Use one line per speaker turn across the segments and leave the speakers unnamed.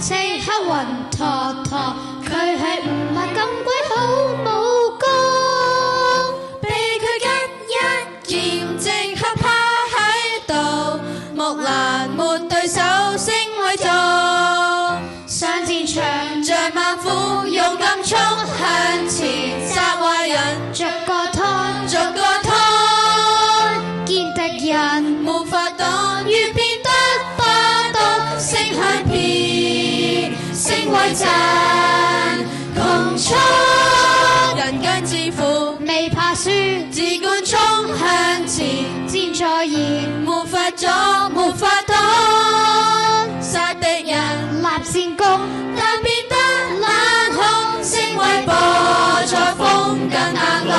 即刻暈陀陀，佢係唔係咁鬼好武功？
被佢吉一劍，即刻趴喺度，木蘭沒對手，聲威做。
上戰場
像猛虎，勇敢衝向前，殺壞人，
逐個湯，
逐個湯，
見敵人
沒法擋，越變得霸道，聲響遍，聲威震，窮速，人僵自負，
未怕輸，
自冠衝向前，
箭在弦，
沒法阻，沒法擋，殺敵人，
立戰功，
但變得冷酷，聲威播在風更硬朗。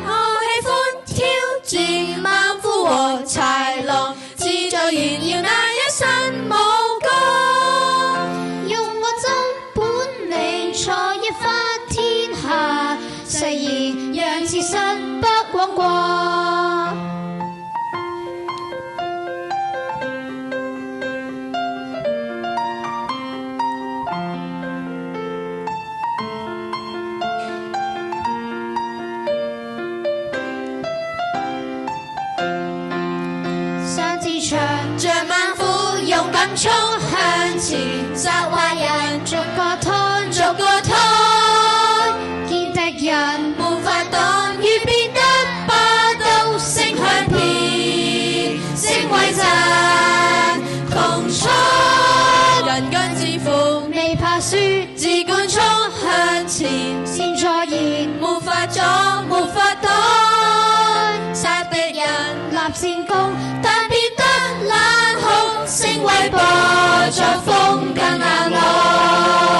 我喜歡挑戰猛虎和豺狼，自造炫耀那一身武功。
用我真本領坐一番天下，誓言讓自身不枉過。上戰場
像猛虎勇敢衝向前，殺壞人，
逐個湯，
逐個湯，
見敵人
沒法擋，越變得霸道，聲響遍，聲威震，窮速，人僵自負，
未怕輸，
自冠衝向前，
箭在弦，
沒法阻，沒法擋，殺敵人，
立戰功，
但變得冷酷，聲威播在風更硬朗。